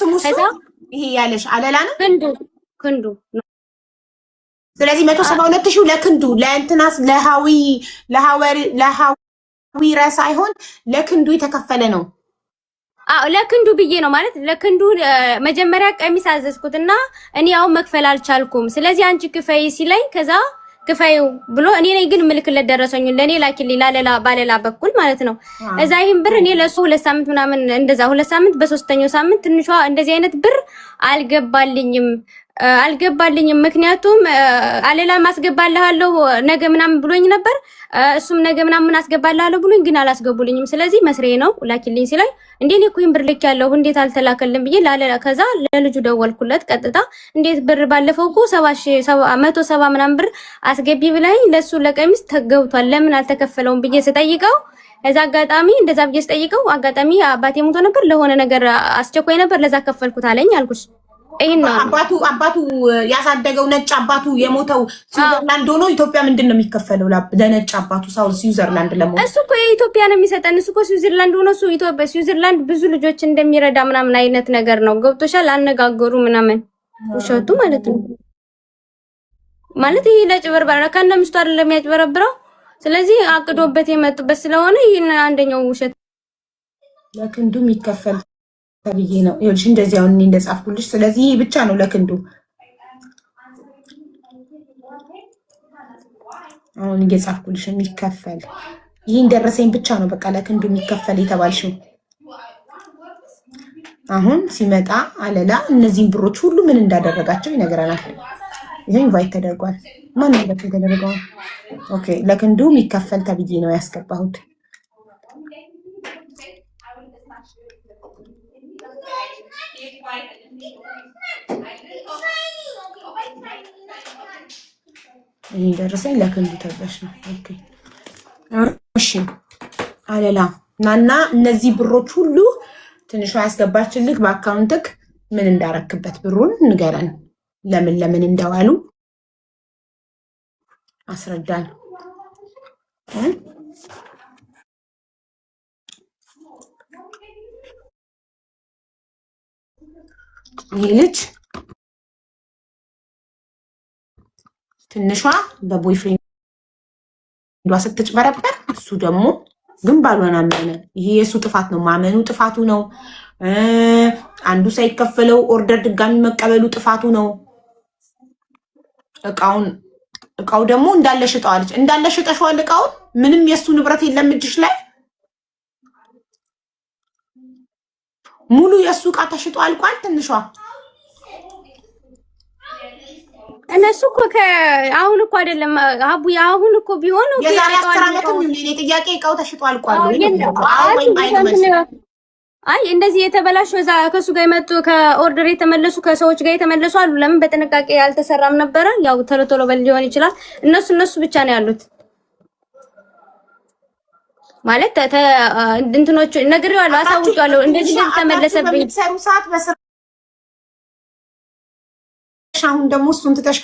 ስሙ እሱ ይሄ ያለሽ አለላ ነው ክንዱ ስለዚህ 172,000 ለክንዱ ለእንትናስ ለሃዊ ራስ አይሆን ለክንዱ የተከፈለ ነው። ለክንዱ ብዬ ነው ማለት ለክንዱ መጀመሪያ ቀሚስ አዘዝኩትና እኔ ያው መክፈል አልቻልኩም። ስለዚህ አንቺ ክፈይ ሲለኝ ከዛ ክፈዩ ብሎ እኔ ነኝ ግን ምልክለት ደረሰኝ ለኔ ላኪልኝ ባለላ በኩል ማለት ነው። እዛ ይሄን ብር እኔ ለሱ 2 ሳምንት ምናምን እንደዛ 2 ሳምንት በሶስተኛው ሳምንት ትንሿ እንደዚህ አይነት ብር አልገባልኝም። ምክንያቱም አለላ ማስገባልሃለሁ ነገ ምናምን ብሎኝ ነበር። እሱም ነገ ምናምን አስገባልሃለሁ ብሎኝ ግን አላስገቡልኝም። ስለዚህ መስሬ ነው ላኪልኝ ሲለኝ እንዴ እኔ እኮ ብር ልክ ያለው እንዴት አልተላከልም ብዬ ላለላ ከዛ ለልጁ ደወልኩለት ቀጥታ እንዴት ብር ባለፈው እኮ 170 ምናምን ብር አስገቢ ብለኝ ለሱ ለቀሚስ ተገብቷል ለምን አልተከፈለውም ብዬ ስጠይቀው እዛ አጋጣሚ እንደዛ ብዬ ስጠይቀው አጋጣሚ አባቴ ሞቶ ነበር ለሆነ ነገር አስቸኳይ ነበር ለዛ ከፈልኩት አለኝ አልኩሽ። አባቱ ያሳደገው ነጭ አባቱ የሞተው ስዊዘርላንድ ሆኖ ኢትዮጵያ ምንድነው የሚከፈለው ለነጭ አባቱ ሳውዝ ስዊዘርላንድ ለሞት እሱ እኮ የኢትዮጵያ ነው የሚሰጠን እሱ እኮ ስዊዘርላንድ ሆኖ እሱ ኢትዮጵያ ስዊዘርላንድ ብዙ ልጆች እንደሚረዳ ምናምን አይነት ነገር ነው ገብቶሻል አነጋገሩ ምናምን ውሸቱ ማለት ነው ማለት ይሄ ለጭበርበራ ከነ ምስቱ አይደለም የሚያጭበረብረው ስለዚህ አቅዶበት የመጡበት ስለሆነ ይሄን አንደኛው ውሸት ለክንዱ የሚከፈል ተብዬ ነው ይኸውልሽ እንደዚህ አሁን እንደጻፍኩልሽ ስለዚህ ይሄ ብቻ ነው ለክንዱ አሁን እየጻፍኩልሽ የሚከፈል ይሄን ደረሰኝ ብቻ ነው በቃ ለክንዱ የሚከፈል የተባልሽው አሁን ሲመጣ አለላ እነዚህን ብሮች ሁሉ ምን እንዳደረጋቸው ይነግረናል ይሄ ኢንቫይት ተደርጓል ማን ተደረገው ኦኬ ለክንዱ የሚከፈል ተብዬ ነው ያስገባሁት ይሄ ደረሰኝ ለክንዱ ተበሽ ነው ኦኬ እሺ አለላ ናና እነዚህ ብሮች ሁሉ ትንሿ ያስገባችልክ በአካውንትክ ምን እንዳረክበት ብሩን ንገረን ለምን እንደዋሉ አስረዳን ይሄ ልጅ ትንሿ በቦይፍሬንዷ ስትጭበረበር እሱ ደግሞ ግን ባልሆነ አመነ ይሄ የሱ ጥፋት ነው ማመኑ ጥፋቱ ነው አንዱ ሳይከፈለው ኦርደር ድጋሚ መቀበሉ ጥፋቱ ነው እቃው ደግሞ እንዳለ ሽጣዋለች እንዳለ ሽጠሽዋል እቃው ምንም የሱ ንብረት የለም እጅሽ ላይ ሙሉ የሱ እቃ ተሽጦ አልቋል ትንሿ እነሱ እኮ አሁን እኮ አይደለም አቡ አሁን እኮ ቢሆን የዛሬ 10 ዓመትም ለኔ ጥያቄ እቃው ተሽጦ አልቋል አይ እንደዚህ የተበላሸው እዛ ከሱ ጋር የመጡ ከኦርደር የተመለሱ ከሰዎች ጋር የተመለሱ አሉ ለምን በጥንቃቄ ያልተሰራም ነበረ ያው ቶሎ በል ሊሆን ይችላል እነሱ ብቻ ነው ያሉት ማለት እንትኖቹ ነግሬዋለሁ አሳውቄዋለሁ እንደዚህ ተመለሰብኝ ሰሩ ሰዓት በስራ አሁን ደግሞ እሱን ትተሽ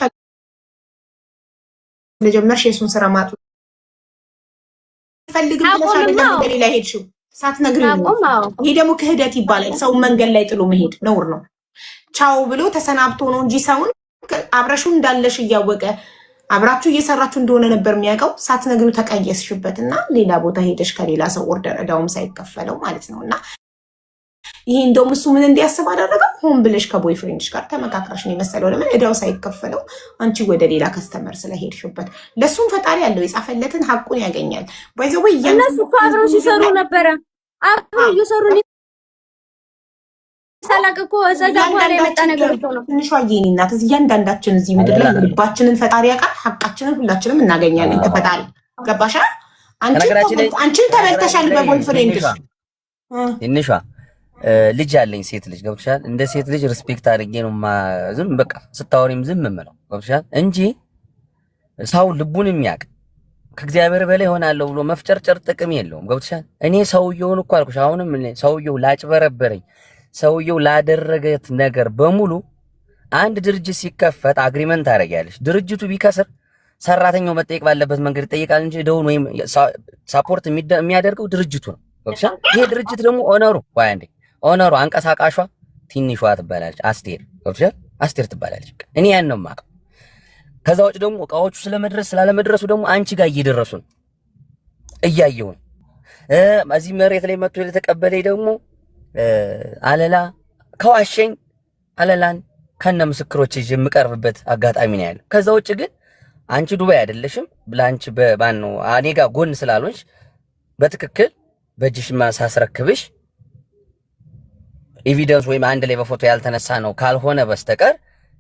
ለጀመርሽ የሱን ስራ ማጥፋት ፈልግ ብለሽ አይደለም በሌላ ሄድሽው ሳትነግሪው ይሄ ደግሞ ክህደት ይባላል ሰው መንገድ ላይ ጥሎ መሄድ ነውር ነው ቻው ብሎ ተሰናብቶ ነው እንጂ ሰውን አብረሹ እንዳለሽ እያወቀ አብራችሁ እየሰራችሁ እንደሆነ ነበር የሚያውቀው ሳትነግሪው ተቀየስሽበትና ሌላ ቦታ ሄደሽ ከሌላ ሰው ኦርደር እዳውም ሳይከፈለው ማለት ነውና ይሄ እንደውም እሱ ምን እንዲያስብ አደረገው ሆን ብለሽ ከቦይፍሬንድሽ ጋር ተመካክራሽ ነው የመሰለው ለምን እዳው ሳይከፈለው አንቺ ወደ ሌላ ከስተመር ስለሄድሽበት ለሱም ፈጣሪ ያለው የጻፈለትን ሐቁን ያገኛል ባይዘው እነሱ አብረው ሲሰሩ ነበር አብረው እየሰሩ ሳላቀቆ እዛጋ በኋላ የመጣ ነገር ነው ትንሿ የኔ እናት እያንዳንዳችን እዚህ ምድር ላይ ልባችንን ፈጣሪ ያውቃል ሐቃችንን ሁላችንም እናገኛለን ከፈጣሪ ገባሻ አንቺን ተበልተሻል በቦይፍሬንድሽ ትንሿ ልጅ አለኝ ሴት ልጅ ገብቶሻል እንደ ሴት ልጅ ሪስፔክት አድርጌ ነው ዝም በቃ ስታወሪም ዝም ምለው ገብቶሻል እንጂ ሰው ልቡን የሚያውቅ ከእግዚአብሔር በላይ ሆናለሁ ብሎ መፍጨርጨር ጥቅም የለውም ገብቶሻል እኔ ሰውየውን እኮ አልኩሽ አሁንም ሰውየው ላጭበረበረኝ ሰውየው ላደረገት ነገር በሙሉ አንድ ድርጅት ሲከፈት አግሪመንት ታደርጊያለሽ ድርጅቱ ቢከስር ሰራተኛው መጠየቅ ባለበት መንገድ ይጠይቃል እንጂ ደውን ወይም ሳፖርት የሚያደርገው ድርጅቱ ነው ገብቶሻል ይሄ ድርጅት ደግሞ ኦነሩ ኦነሩ አንቀሳቃሿ ትንሿ ትባላለች አስቴር ገብቶሻል። አስቴር ትባላለች። እኔ ያን ነው የማውቀው። ከዛ ውጭ ደግሞ እቃዎቹ ስለመድረስ ስላለመድረሱ ደግሞ አንቺ ጋር እየደረሱ ነው እያየሁ ነው። እዚህ መሬት ላይ መጥቶ የተቀበለኝ ደግሞ አለላ ከዋሸኝ አለላን ከነ ምስክሮች ይዤ የምቀርብበት አጋጣሚ ነው ያለው። ከዛ ውጭ ግን አንቺ ዱባይ አይደለሽም ብላንቺ በማን ነው እኔ ጋር ጎን ስላልሆንሽ በትክክል በእጅሽ ማሳስረክብሽ ኤቪደንስ ወይም አንድ ላይ በፎቶ ያልተነሳ ነው ካልሆነ በስተቀር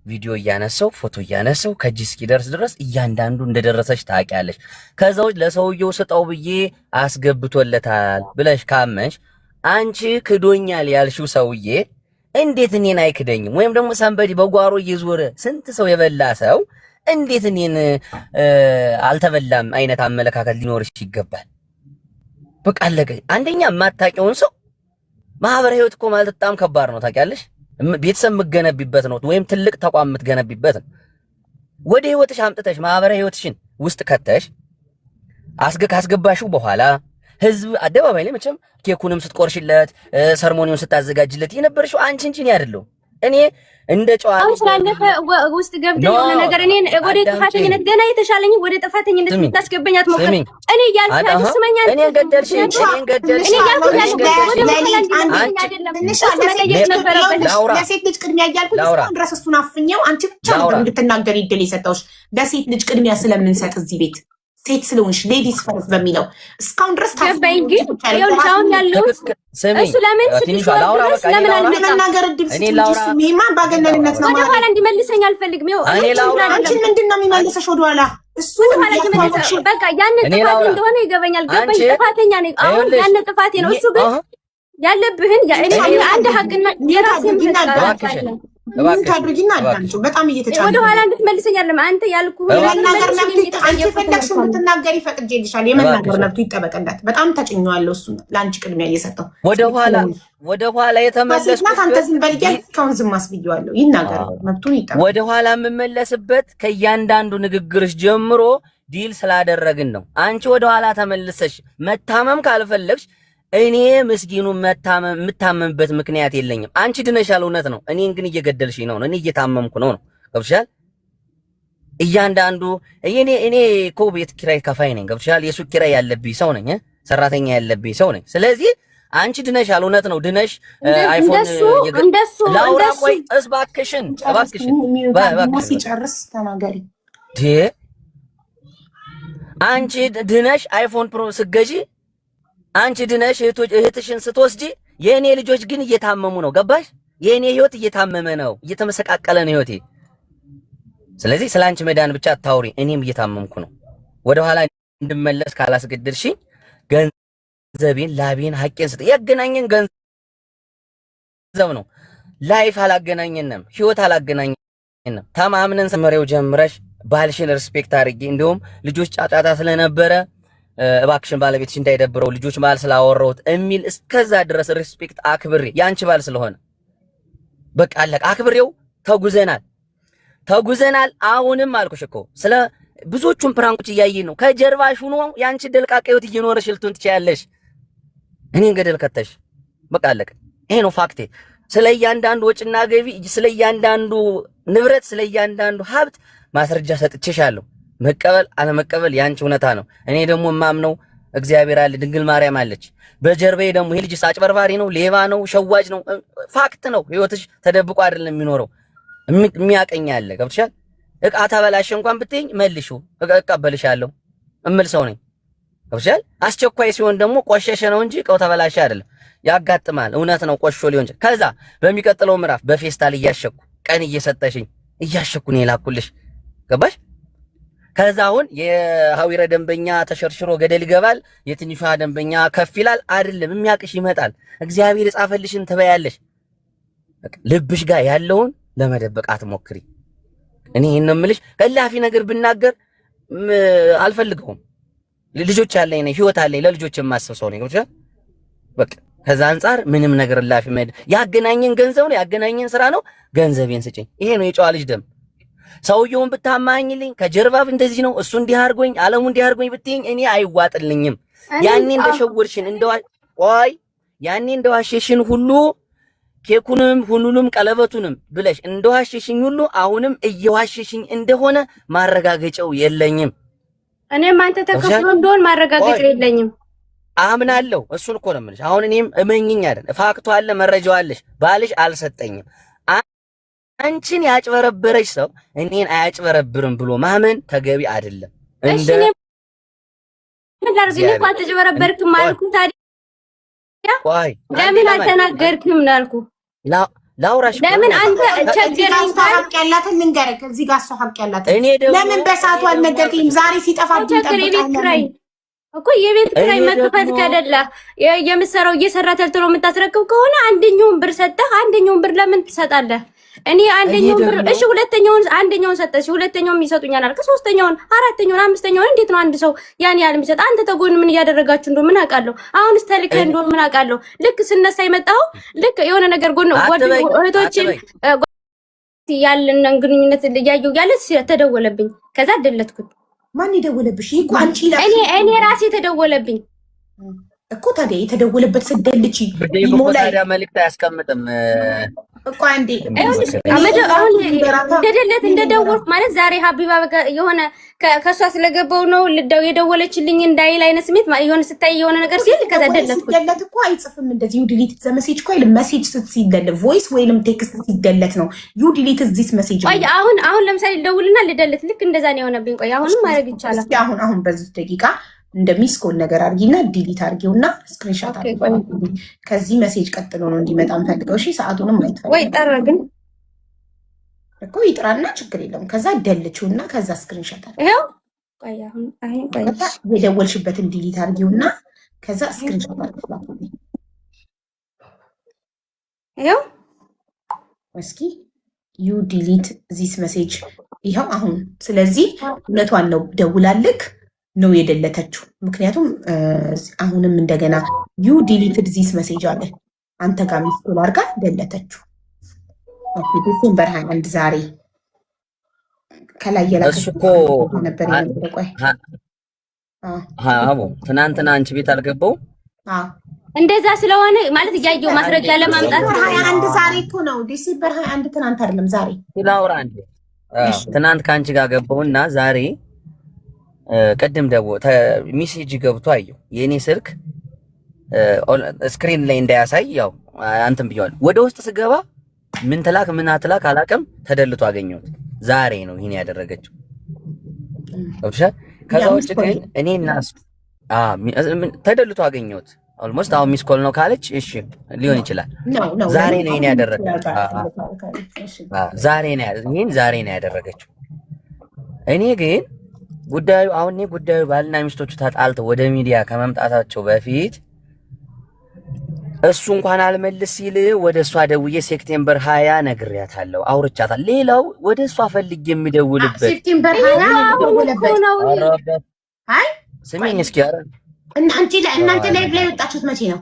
ቪዲዮ እያነሳው ፎቶ እያነሳው ከእጅ እስኪደርስ ድረስ እያንዳንዱ እንደደረሰሽ ታውቂያለሽ። ከዛው ለሰውየው ስጠው ብዬ አስገብቶለታል ብለሽ ካመንሽ አንቺ ክዶኛል ያልሽው ሰውዬ እንዴት እኔን አይክደኝም? ወይም ደግሞ ሰንበዲ በጓሮ እየዞረ ስንት ሰው የበላ ሰው እንዴት እኔን አልተበላም አይነት አመለካከት ሊኖርሽ ይገባል። በቃ አለቀ። አንደኛ የማታውቂውን ሰው ማህበራዊ ህይወት እኮ ማለት በጣም ከባድ ነው ታውቂያለሽ። ቤተሰብ የምትገነቢበት ነው ወይም ትልቅ ተቋም የምትገነቢበት ነው። ወደ ህይወትሽ አምጥተሽ ማህበራዊ ህይወትሽን ውስጥ ከተሽ ካስገባሽው በኋላ ህዝብ አደባባይ ላይ መቼም ኬኩንም ስትቆርሽለት ሰርሞኒውን ስታዘጋጅለት የነበርሽው አንቺ እንጂ እኔ አይደለሁም። እኔ እንደ ጨዋ አሁን ስላለፈ ውስጥ ገብተህ የሆነ ነገር እኔ ወደ ጥፋተኝነት ገና የተሻለኝ ወደ ጥፋተኝነት ልታስገበኝ አትሞክር። እኔ ያልኩህ ስመኛ እኔ ገደልሽ እኔ ያልኩህ ለሴት ልጅ ቅድሚያ እያልኩኝ እስካሁን ድረስ እሱን አፍኘው አንቺ ብቻ እንድትናገር ይድል የሰጠሁሽ ለሴት ልጅ ቅድሚያ ስለምንሰጥ እዚህ ቤት ሴት ስለሆንሽ ሌዲስ ፈርስ በሚለው እስካሁን ድረስ ታስገባኝ። ግን ይኸውልሽ አሁን ያለው እሱ ለምን ስድስት ወር ድረስ ለምን አልመናገር እድል ስንጂስ ሜማ ባገነንነት ነው ወደ ኋላ እንዲመልሰኝ አልፈልግም። ይኸው አንቺ ምንድነው የሚመልሰሽ ወደ ኋላ? እሱ በቃ ያን ጥፋት እንደሆነ ይገበኛል። ገባኝ። ጥፋተኛ ነኝ። አሁን ያን ጥፋቴ ነው። እሱ ግን ያለብህን አንድ ሀቅና የራሴን ምን ታድርጊና አዳምጪ። በጣም እየተጫነ ወደ ኋላ እንድትመልሰኝ አይደለም አንተ ያልኩህ የመናገር መብት አንቺ ፈለግሽው እንድትናገሪ ፈቅጄልሻል። የመናገር መብቱ ይጠበቅላት። በጣም ተጭኘዋለሁ። እሱ ለአንቺ ቅድሚያ እየሰጠው ወደ ኋላ የተመለስኩት አንተ ዝም በል እያልክ እስካሁን ዝም አስብዬዋለሁ። ይናገር መብቱን ይጠበቅ። ወደ ኋላ የምመለስበት ከእያንዳንዱ ንግግርሽ ጀምሮ ዲል ስላደረግን ነው። አንቺ ወደ ኋላ ተመልሰሽ መታመም ካልፈለግሽ እኔ ምስኪኑ የምታመምበት ምክንያት የለኝም። አንቺ ድነሻል፣ እውነት ነው። እኔን ግን እየገደልሽኝ ነው። እኔ እየታመምኩ ነው። ገብቶሻል? እያንዳንዱ እኔ እኮ ቤት ኪራይ ከፋይ ነኝ። ገብቶሻል? የሱቅ ኪራይ ያለብኝ ሰው ነኝ። ሰራተኛ ያለብኝ ሰው ነኝ። ስለዚህ አንቺ ድነሻል፣ እውነት ነው። ድነሽ አይፎን ላውራ። ቆይ እባክሽን ሲጨርስ ተናገሪ። አንቺ ድነሽ አይፎን ፕሮ ስገጂ አንቺ ድነሽ እህትሽን ስትወስጂ የእኔ ልጆች ግን እየታመሙ ነው። ገባሽ? የእኔ ህይወት እየታመመ ነው፣ እየተመሰቃቀለ ነው ህይወቴ። ስለዚህ ስለ አንቺ መዳን ብቻ አታውሪ። እኔም እየታመምኩ ነው። ወደኋላ እንድመለስ ካላስገድልሽኝ ገንዘቤን፣ ላቤን፣ ሀቄን ስጥ። ያገናኘን ገንዘብ ነው። ላይፍ አላገናኘንም፣ ህይወት አላገናኘንም። ተማምነን ሰመሬው ጀምረሽ ባልሽን ሪስፔክት አድርጌ እንደውም ልጆች ጫጫታ ስለነበረ እባክሽን ባለቤትሽ እንዳይደብረው ልጆች ባል ስላወራሁት እሚል እስከዛ ድረስ ሪስፔክት አክብሬ ያንቺ ባል ስለሆነ በቃ አለቀ። አክብሬው ተጉዘናል። አሁንም አልኩሽ እኮ ስለ ብዙዎቹን ፕራንኮች እያየን ነው። ከጀርባሽ ሆኖ ያንቺ ደልቃቃ ህይወት እየኖረሽ ልትሆን ትችያለሽ። እኔን ገደል ከተሽ በቃ አለቀ። ይሄ ነው ፋክቴ። ስለ እያንዳንዱ ወጭና ገቢ፣ ስለ እያንዳንዱ ንብረት፣ ስለ እያንዳንዱ ሀብት ማስረጃ ሰጥቼሻለሁ። መቀበል አለመቀበል ያንቺ እውነታ ነው። እኔ ደግሞ ማምነው እግዚአብሔር አለ፣ ድንግል ማርያም አለች። በጀርባዬ ደግሞ ይሄ ልጅ አጭበርባሪ ነው፣ ሌባ ነው፣ ሸዋጅ ነው። ፋክት ነው። ህይወትሽ ተደብቆ አይደለም የሚኖረው። የሚያቀኝ አለ። ገብቶሻል? እቃ ተበላሸ እንኳን ብትይኝ መልሹ እቀበልሻለሁ እምል ሰው ነኝ። ገብቶሻል? አስቸኳይ ሲሆን ደግሞ ቆሸሸ ነው እንጂ እቃው ተበላሸ አይደለም። ያጋጥማል። እውነት ነው። ቆሾ ሊሆን ይችላል። ከዛ በሚቀጥለው ምዕራፍ በፌስታል እያሸኩ ቀን እየሰጠሽኝ እያሸኩ ነው የላኩልሽ። ገባሽ? ከዛ አሁን የሐዊረ ደንበኛ ተሸርሽሮ ገደል ይገባል፣ የትንሿ ደንበኛ ከፍ ይላል። አይደለም የሚያቅሽ ይመጣል። እግዚአብሔር የጻፈልሽን ትበያለሽ። ልብሽ ጋር ያለውን ለመደበቅ አትሞክሪ። እኔ ይሄን ነው የምልሽ። ከላፊ ነገር ብናገር አልፈልገውም። ልጆች አለኝ ነው ህይወት አለኝ። ለልጆች የማስብ ሰው ነኝ። በቃ ከዛ አንፃር ምንም ነገር ላፊ ያገናኘን ገንዘብ ነው፣ ያገናኘን ስራ ነው። ገንዘቤን ስጭኝ። ይሄ ነው የጨዋ ልጅ ደም። ሰውየውን ብታማኝልኝ ከጀርባብ እንደዚህ ነው እሱ እንዲህ አድርጎኝ አለሙ እንዲህ አድርጎኝ ብትይኝ እኔ አይዋጥልኝም። ያኔ እንደሸወርሽን ያኔ እንደዋሸሽን ሁሉ ኬኩንም ሁሉንም ቀለበቱንም ብለሽ እንደዋሽሽኝ ሁሉ አሁንም እየዋሽሽኝ እንደሆነ ማረጋገጫው የለኝም። እኔም አንተ ተከፍሎ እንደሆነ ማረጋገጫው የለኝም። አምናለሁ። እሱን እኮ ነው የምልሽ። አሁን እኔም እመኝኝ አይደል ፋክቱ አለ መረጃው አለሽ ባልሽ አልሰጠኝም። አንቺን ያጭበረበረሽ ሰው እኔን አያጭበረብርም ብሎ ማመን ተገቢ አይደለም። እሺ ምን ላድርግ? እኔ አልተጭበረበርክም አልኩህ። ታዲያ ለምን አልተናገርክም አልኩህ? ላውራሽ ለምን አንተ ቸገረኝ ሀቅ ያላትን ልንገርህ። እዚህ ጋር እሷ ሀቅ ያላትን ለምን በሰዓቱ አልነገርከኝም? ዛሬ ሲጠፋብኝ ጠብቃለሁ እኮ የቤት ኪራይ መክፈል ከደላ የምትሰራው እየሰራ ተልትሎ የምታስረክብ ከሆነ አንደኛውን ብር ሰጠህ፣ አንደኛውን ብር ለምን ትሰጣለህ? እኔ አንደኛውን ብር እሺ፣ ሁለተኛውን አንደኛውን ሰጠሽ፣ ሁለተኛውን ይሰጡኛል አልክ፣ ሶስተኛውን፣ አራተኛውን፣ አምስተኛውን እንዴት ነው አንድ ሰው ያን ያህል የሚሰጥ? አንተ ተጎን ምን እያደረጋችሁ እንደው ምን አውቃለሁ? አሁንስ ተልከህ እንደው ምን አውቃለሁ? ልክ ስነሳ የመጣው ልክ የሆነ ነገር ጎን እህቶችን ያለን ግንኙነት እያየሁ ያለ ተደወለብኝ። ከዛ ደለትኩት። ማን ይደወለብሽ? ይሄ አንቺ ላይ እኔ ራሴ ተደወለብኝ እኮ። ታዲያ የተደወለበት ስደልቺ ይሞላ መልእክት አያስቀምጥም እኮ አንዴ ደደለት እንደደወልኩ ማለት ዛሬ ሀቢባ የሆነ ከሷ ስለገባው ነው የደወለችልኝ እንዳይል አይነት ስሜት የሆነ ስታይ የሆነ ነገር ሲል ከዛ ደለት እኮ አይጽፍም እንደዚህ ዩ ዲሊት ዘ ሜሴጅ እኮ አይልም። ሜሴጅ ሲደለት ቮይስ ወይንም ቴክስት ሲደለት ነው ዩ ዲሊት ዚስ ሜሴጅ። ቆይ አሁን ለምሳሌ ልደውልና ልደለት ልክ እንደዛ ነው የሆነብኝ። ቆይ አሁንም ማድረግ ይቻላል። አሁን በዚህ ደቂቃ እንደሚስኮል ነገር አድርጊና ዲሊት አድርጊውና ስክሪንሻት አድርጊው። ከዚህ ሜሴጅ ቀጥሎ ነው እንዲመጣ እንፈልገው። እሺ ሰዓቱንም አይተፈል ወይ ጠራ ግን እኮ ይጥራና ችግር የለውም። ከዛ ደልቺውና ከዛ ስክሪንሻት አድርጊው። ይሄው ቆይ ቆይ የደወልሽበትን ዲሊት አድርጊውና ከዛ ስክሪንሻት አድርጊው። ይሄው እስኪ ዩ ዲሊት ዚስ ሜሴጅ ይሄው አሁን። ስለዚህ እውነቷን ነው ደውላልክ ነው የደለተችው። ምክንያቱም አሁንም እንደገና ዩ ዲሊትድ ዚስ ሜሴጅ አለ አንተ ጋር ሚስኮል አድርጋ ደለተችው። ዲሴምበር 21 ዛሬ ከላይ የላከችው ነበር የነበረ። ቆይ ትናንትና አንቺ ቤት አልገባው እንደዛ ስለሆነ ማለት እያየው ማስረጃ ለማምጣት 21 ዛሬ እኮ ነው ዲሴምበር 21 ትናንት አይደለም ዛሬ። ላውራ አንዴ ትናንት ከአንቺ ጋር ገባውና ዛሬ ቀደም ደግሞ ሜሴጅ ገብቶ አየሁ። የኔ ስልክ ስክሪን ላይ እንዳያሳይ ያው አንተም ብየዋል። ወደ ውስጥ ስገባ ምን ትላክ ምን አትላክ አላውቅም፣ ተደልቶ አገኘሁት። ዛሬ ነው ይሄን ያደረገችው። ወብሻ ከዛ ውጭ ግን እኔና ተደልቶ አገኘሁት። ኦልሞስት አሁን ሚስ ኮል ነው ካለች እሺ ሊሆን ይችላል። ዛሬ ነው ይሄን ያደረገችው። ዛሬ ነው ያደረገችው። እኔ ግን ጉዳዩ ባልና ሚስቶቹ ተጣልተው ወደ ሚዲያ ከመምጣታቸው በፊት እሱ እንኳን አልመልስ ሲል ወደ እሷ ደውዬ ሴፕቴምበር 20 ነግሬያታለሁ፣ አውርቻታለሁ። ሌላው ወደ እሷ ፈልግ የሚደውልበት ሴፕቴምበር 20 ነው። አይ ስሚኝ እስኪ አረ እናንተ ላይ ወጣችሁት መቼ ነው?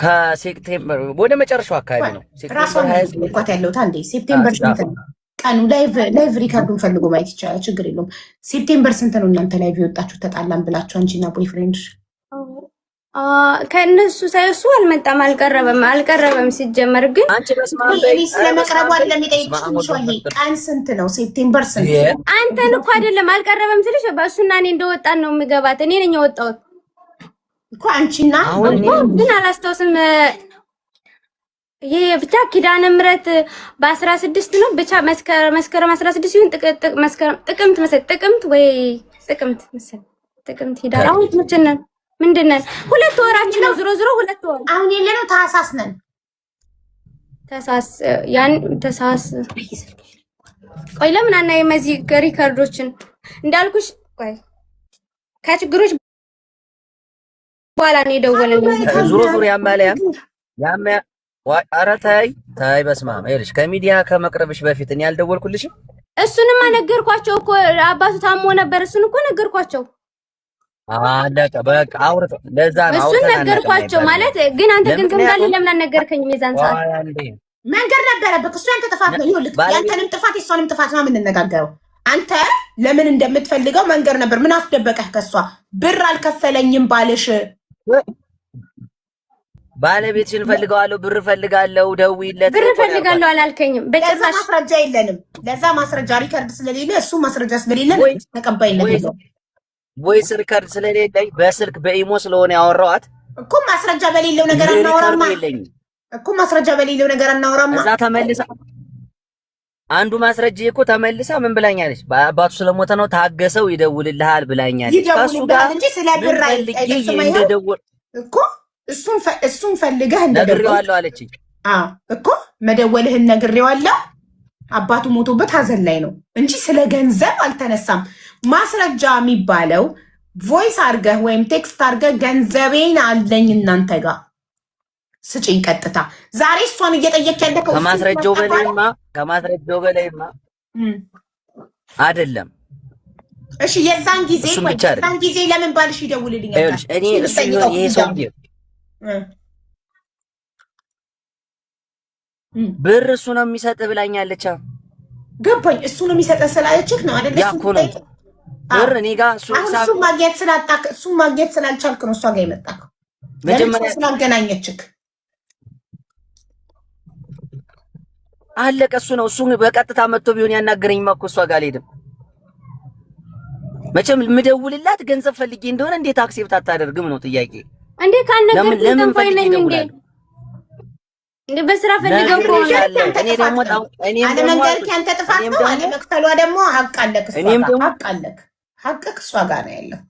ከሴፕቴምበር ወደ መጨረሻው አካባቢ ነው። ሴፕቴምበር 20 እንኳን ያለው ታንዴ ሴፕቴምበር ስንት ነው? ቀኑ ላይቭ ሪካርዱን ፈልጎ ማየት ይቻላል። ችግር የለውም። ሴፕቴምበር ስንት ነው እናንተ ላይቭ የወጣችሁት ተጣላን ብላችሁ አንቺና ቦይፍሬንድ? ከእነሱ ሳይሱ አልመጣም፣ አልቀረበም። ሲጀመር ግን አንቺ በስማኝ ስለመቅረቡ አይደለም የጠየቅኩሽ። ቀን ስንት ነው? ሴፕቴምበር ስንት? አንተን እኮ አይደለም አልቀረበም ስልሽ በእሱና እኔ እንደወጣን ነው የምገባት። እኔ ነኝ የወጣሁት እኮ አንቺና ግን አላስታውስም። ይሄ ብቻ ኪዳነ ምሕረት በ16 ነው ብቻ መስከረም 16 ሲሆን ጥቅምት ሂዳር አሁን ምንድነው ምንድነው 2 ወራችን ነው። ዝሮ 2 ወር አሁን የለነው ታህሳስ ነን። ታህሳስ ቆይ ለምን አናይም እዚህ ሪካርዶችን እንዳልኩሽ ቆይ ከችግሮች በኋላ ነው የደወለልኝ። ዙሮ ያማ ኧረ ታይ በስመ አብ ይኸውልሽ ከሚዲያ ከመቅረብሽ በፊት እኔ አልደወልኩልሽም? እሱንማ ነገርኳቸው እኮ አባቱ ታሞ ነበር። እሱን እኮ ነገርኳቸው። አለቀ በቃ አውርተው ለዛ ነው እሱን ነገርኳቸው ማለት ግን አንተ ግን ዝምዳል ለምን አልነገርከኝም? የዛን ሰዓት መንገር ነበረብህ። እሱ ያንተ ጥፋት ነው። ይኸውልህ ያንተንም ጥፋት የሷንም ጥፋት ነው የምንነጋገረው። አንተ ለምን እንደምትፈልገው መንገር ነበር። ምን አስደበቀህ ከሷ? ብር አልከፈለኝም ባልሽ ባለቤትሽን ፈልገዋለሁ፣ ብር ፈልጋለሁ፣ ደውይለት። ብር ፈልጋለሁ አላልከኝም በጭራሽ። ለዛ ማስረጃ የለንም። ለዛ ማስረጃ ሪከርድ ስለሌለ እሱ ማስረጃ ስለሌለ ተቀባይነት የለውም። ወይስ ሪከርድ ስለሌለኝ በስልክ በኢሞ ስለሆነ ያወራኋት እኮ ማስረጃ በሌለው ነገር አናወራማ እኮ ማስረጃ በሌለው ነገር አናወራማ። እዛ ተመልሳ አንዱ ማስረጃ እኮ ተመልሳ ምን ብላኛለች? በአባቱ ስለሞተ ነው ታገሰው ይደውልልሃል ብላኛለች። ከሱ ጋር እንጂ ስለ ብር አይጠይቅም እኮ እሱን ፈልገህ ነግሬዋለሁ አለችኝ። እኮ መደወልህን ነግሬዋለሁ። አባቱ ሞቶበት ሀዘን ላይ ነው እንጂ ስለ ገንዘብ አልተነሳም። ማስረጃ የሚባለው ቮይስ አድርገህ ወይም ቴክስት አድርገህ ገንዘቤን አለኝ እናንተ ጋር ስጪኝ ቀጥታ። ዛሬ እሷን እየጠየቅ ያለከው ከማስረጃው በላይማ አይደለም። እሺ የዛን ጊዜ ለምን ባልሽ ይደውልልኛል? እኔ እሱ ይሄ ሰውዬ ብር እሱ ነው የሚሰጥ ብላኛለች። ገባኝ። እሱ ነው የሚሰጥ ስላለችህ ነው አይደል? ብር እኔ ጋር እሱ ማግኘት ስላልቻልክ ነው እሷ ጋር የመጣከው። መጀመሪያ ስላገናኘችህ አለቀ። እሱ ነው እሱ በቀጥታ መጥቶ ቢሆን ያናገረኝማ እኮ እሷ ጋር አልሄድም። መቼም የምደውልላት ገንዘብ ፈልጌ እንደሆነ እንዴት አክሴፕት አታደርግም ነው ጥያቄ። እንዴ ካልነገርኩኝ ተንፋይ ነኝ እንዴ? እንዴ በስራ ፈልገው ከሆነ እኔ ደግሞ አለመንገርክ ያንተ ጥፋት ነው። አለመክፈሏ ደግሞ ሀቅ አለክ። ሀቅክ እሷ ጋር ነው ያለው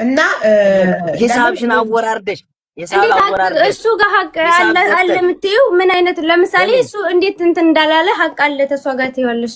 እና ሂሳብሽን አወራርደሽ እሱ ጋር ሀቅ አለ የምትይው ምን አይነት ለምሳሌ እሱ እንዴት እንትን እንዳላለ ሀቅ አለ ተሷ ጋር ትይዋለሽ።